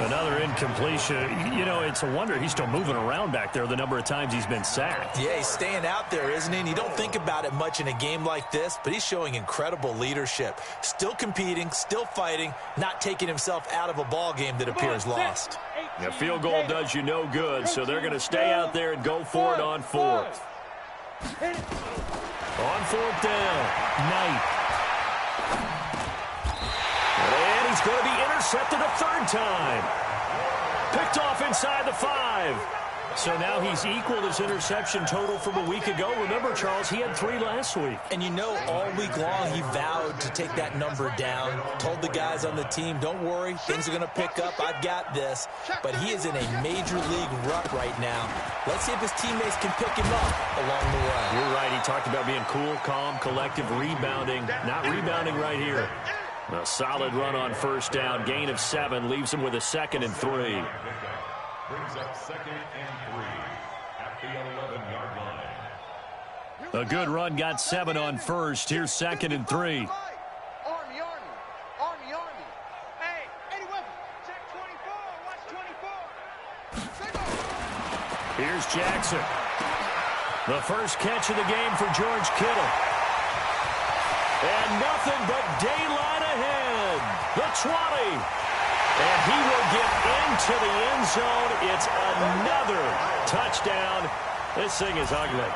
Another incompletion. You know, it's a wonder he's still moving around back there the number of times he's been sacked. Yeah, he's staying out there, isn't he? And you don't think about it much in a game like this, but he's showing incredible leadership. Still competing, still fighting, not taking himself out of a ball game that appears lost. A field goal does you no good, so they're going to stay out there and go for it on 4th. On 4th down, Knight. And he's going to be intercepted a 3rd time. Picked off inside the 5. So now he's equaled his interception total from a week ago. Remember, Charles, he had 3 last week. And you know, all week long he vowed to take that number down. Told the guys on the team, don't worry, things are going to pick up. I've got this. But he is in a major league rut right now. Let's see if his teammates can pick him up along the way. You're right. He talked about being cool, calm, collective, rebounding. Not rebounding right here. A solid run on 1st down. Gain of 7 leaves him with a 2nd and 3. Brings up 2nd and 3 at the 11-yard line. A good run, got 7 on 1st. Here's 2nd and 3. Army. Here's Jackson. The first catch of the game for George Kittle. And nothing but daylight ahead. The 20. And he will get into the end zone. It's another touchdown. This thing is ugly.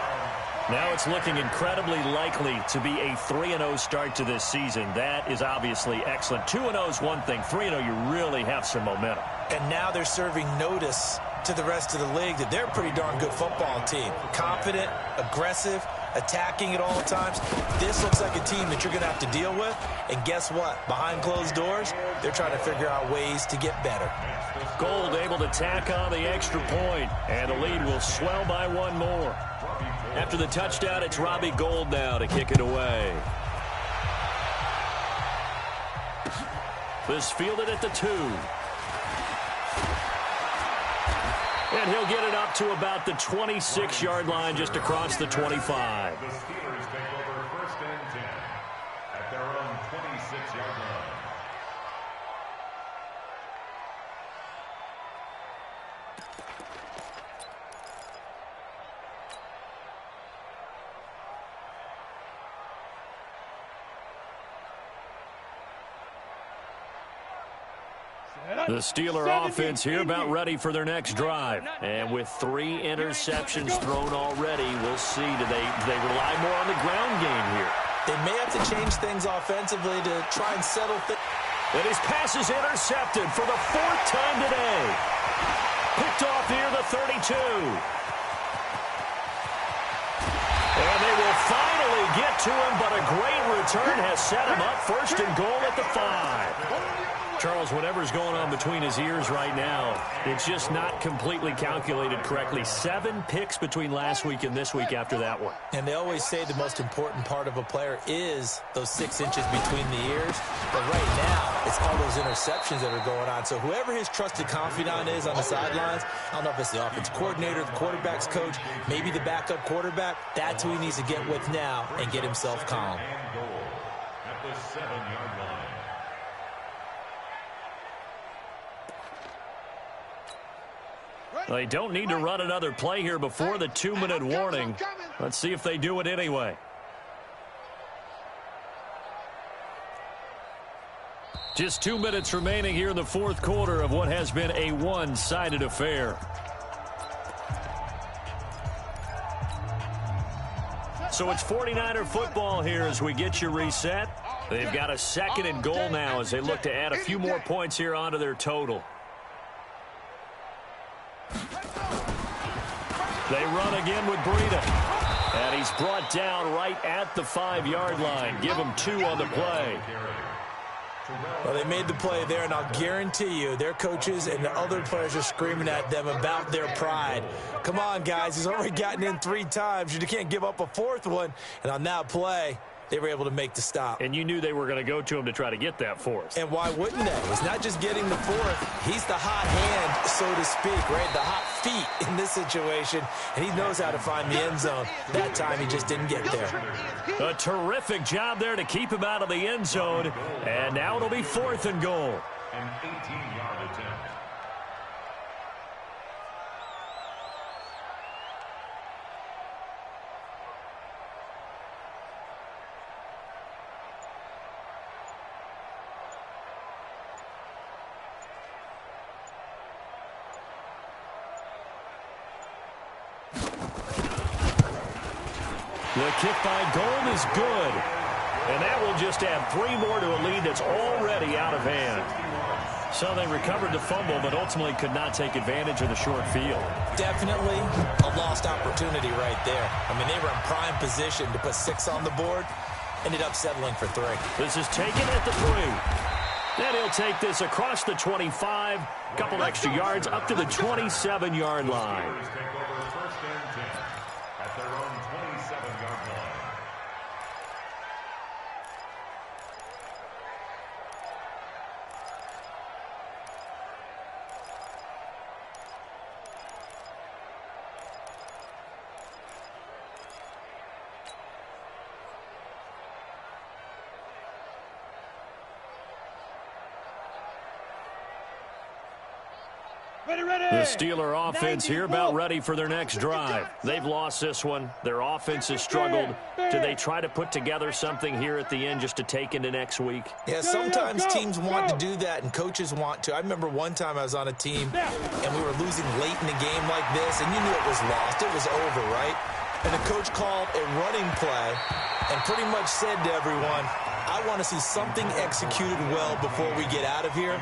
Now it's looking incredibly likely to be a 3-0 start to this season. That is obviously excellent. 2-0 is one thing. 3-0, you really have some momentum. And now they're serving notice to the rest of the league that they're a pretty darn good football team. Confident, aggressive, attacking at all times. This looks like a team that you're going to have to deal with. And guess what? Behind closed doors, they're trying to figure out ways to get better. Gold able to tack on the extra point, and the lead will swell by one more. After the touchdown, it's Robbie Gould now to kick it away. This fielded at the 2. And he'll get it up to about the 26-yard line, just across the 25. The Steelers take over 1st and 10 at their own 26-yard line. The Steeler offense here about ready for their next drive. And with 3 interceptions thrown already, we'll see. Do they rely more on the ground game here? They may have to change things offensively to try and settle things. And his pass is intercepted for the 4th time today. Picked off near the 32. And they will finally get to him, but a great return has set him up 1st and goal at the 5. Charles, whatever's going on between his ears right now, it's just not completely calculated correctly. 7 picks between last week and this week after that one. And they always say the most important part of a player is those 6 inches between the ears. But right now, it's all those interceptions that are going on. So whoever his trusted confidant is on the sidelines, I don't know if it's the offense coordinator, the quarterback's coach, maybe the backup quarterback, that's who he needs to get with now and get himself calm. And goal at the 7-yard line. They don't need to run another play here before the 2-minute warning. Let's see if they do it anyway. Just 2 minutes remaining here in the 4th quarter of what has been a one-sided affair. So it's 49er football here as we get you reset. They've got a 2nd and goal now as they look to add a few more points here onto their total. They run again with Breida. And he's brought down right at the 5-yard line. Give him 2 on the play. Well, they made the play there, and I'll guarantee you their coaches and the other players are screaming at them about their pride. Come on, guys. He's already gotten in 3 times. You can't give up a 4th one. And on that play, they were able to make the stop. And you knew they were going to go to him to try to get that 4th. And why wouldn't they? It's not just getting the 4th. He's the hot hand, so to speak, right? The hot feet in this situation. And he knows how to find the end zone. That time, he just didn't get there. A terrific job there to keep him out of the end zone. And now it'll be 4th and goal. An 18-yard attempt. The kick by Gould is good. And that will just add 3 more to a lead that's already out of hand. So they recovered the fumble, but ultimately could not take advantage of the short field. Definitely a lost opportunity right there. I mean, they were in prime position to put 6 on the board. Ended up settling for 3. This is taken at the 3. And he'll take this across the 25. Couple extra yards up to the 27-yard line. The Steeler offense here about ready for their next drive. They've lost this one. Their offense has struggled. Do they try to put together something here at the end just to take into next week? Yeah, sometimes teams want to do that and coaches want to. I remember one time I was on a team and we were losing late in a game like this, and you knew it was lost. It was over, right? And the coach called a running play and pretty much said to everyone, I want to see something executed well before we get out of here.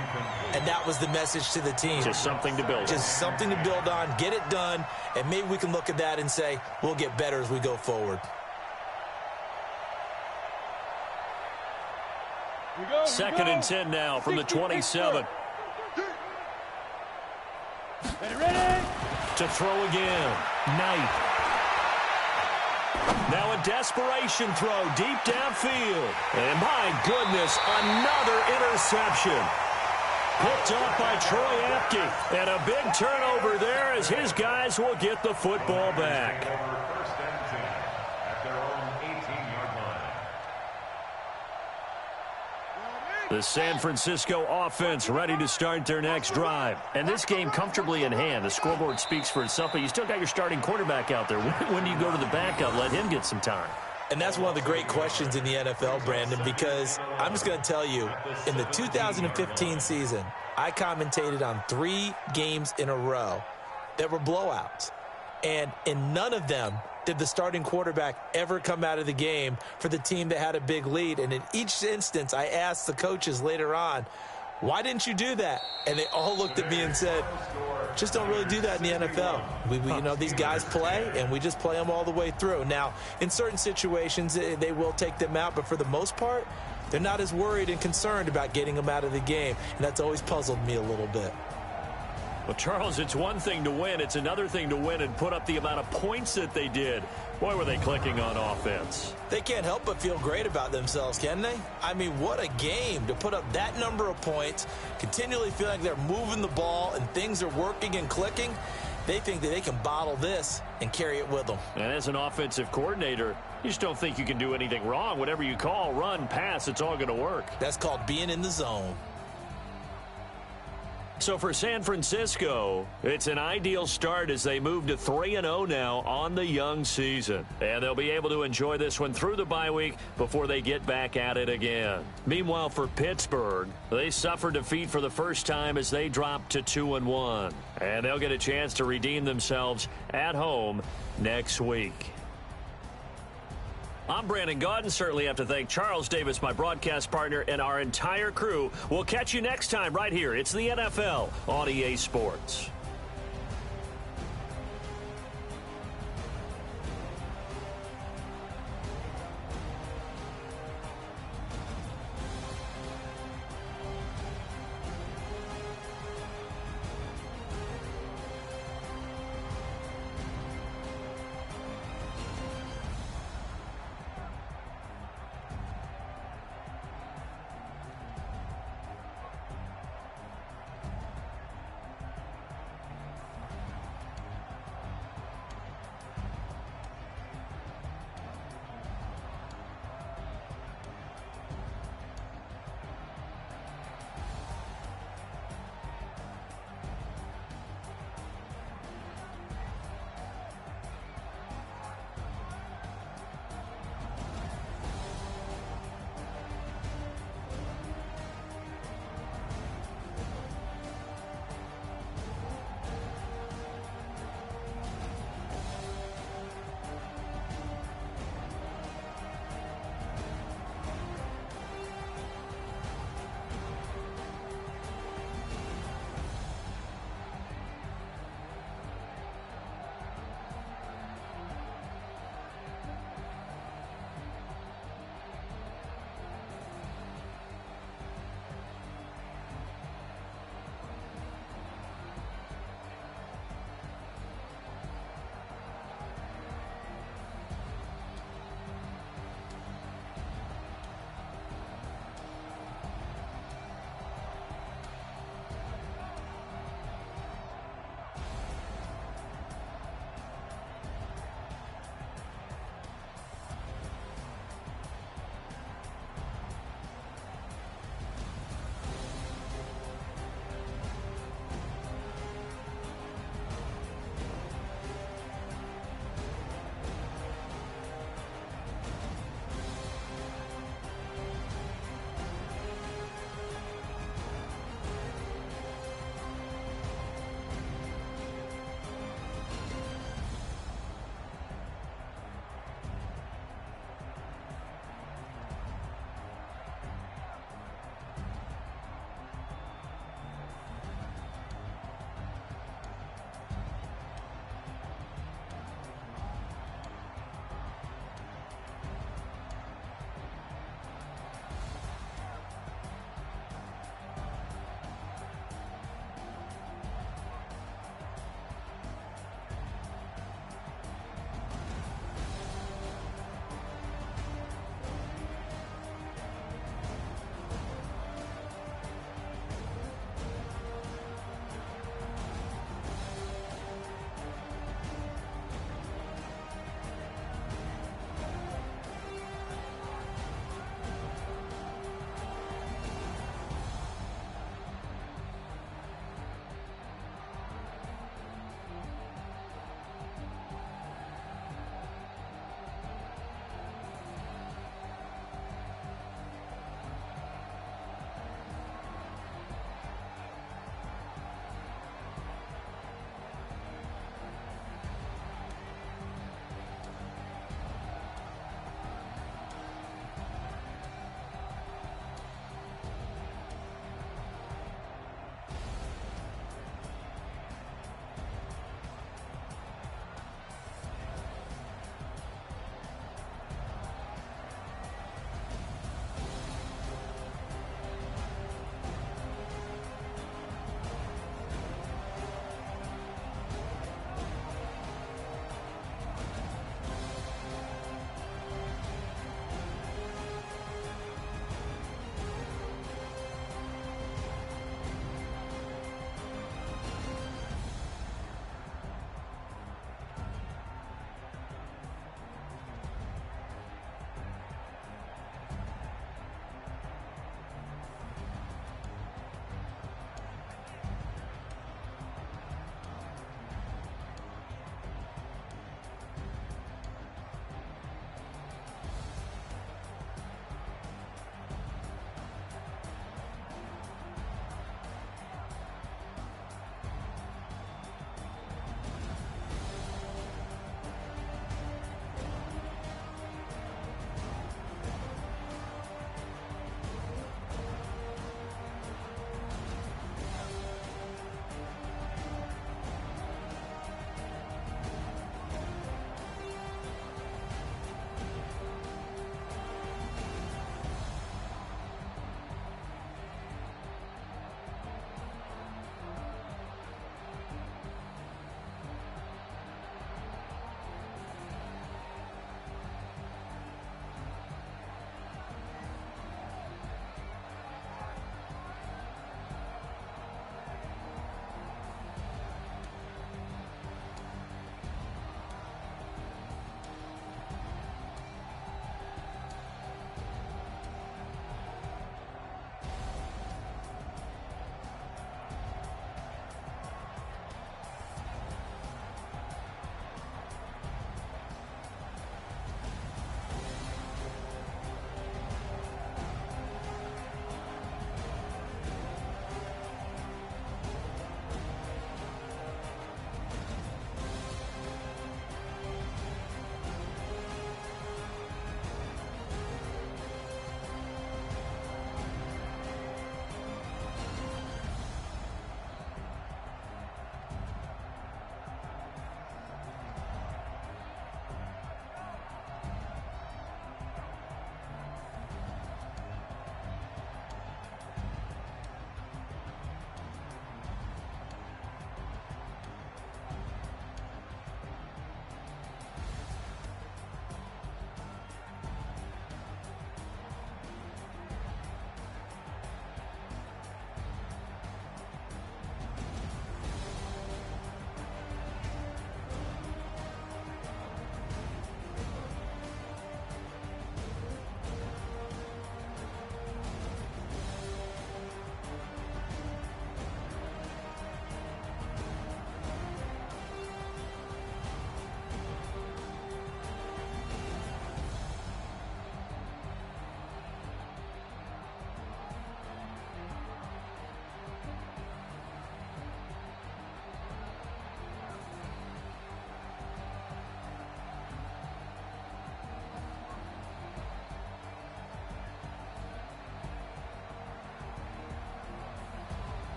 And that was the message to the team. Just something to build on. Just something to build on, get it done, and maybe we can look at that and say, we'll get better as we go forward. Second and 10 now from the 27. Ready? To throw again. Knight. Now a desperation throw deep downfield. And my goodness, another interception. Picked up by Troy Apke. And a big turnover there as his guys will get the football back. First and 10 at their own 18-yard line. The San Francisco offense ready to start their next drive. And this game comfortably in hand. The scoreboard speaks for itself, but you still got your starting quarterback out there. When do you go to the backup? Let him get some time. And that's one of the great questions in the NFL, Brandon, because I'm just going to tell you, in the 2015 season, I commentated on 3 games in a row that were blowouts. And in none of them did the starting quarterback ever come out of the game for the team that had a big lead. And in each instance, I asked the coaches later on, why didn't you do that? And they all looked at me and said, just don't really do that in the NFL. You know, these guys play, and we just play them all the way through. Now, in certain situations, they will take them out, but for the most part, they're not as worried and concerned about getting them out of the game, and that's always puzzled me a little bit. Well, Charles, it's one thing to win. It's another thing to win and put up the amount of points that they did. Boy, were they clicking on offense. They can't help but feel great about themselves, can they? I mean, what a game to put up that number of points, continually feel like they're moving the ball and things are working and clicking. They think that they can bottle this and carry it with them. And as an offensive coordinator, you just don't think you can do anything wrong. Whatever you call, run, pass, it's all going to work. That's called being in the zone. So for San Francisco, it's an ideal start as they move to 3-0 now on the young season. And they'll be able to enjoy this one through the bye week before they get back at it again. Meanwhile, for Pittsburgh, they suffered defeat for the first time as they dropped to 2-1. And they'll get a chance to redeem themselves at home next week. I'm Brandon Gaudin. Certainly have to thank Charles Davis, my broadcast partner, and our entire crew. We'll catch you next time right here. It's the NFL on EA Sports.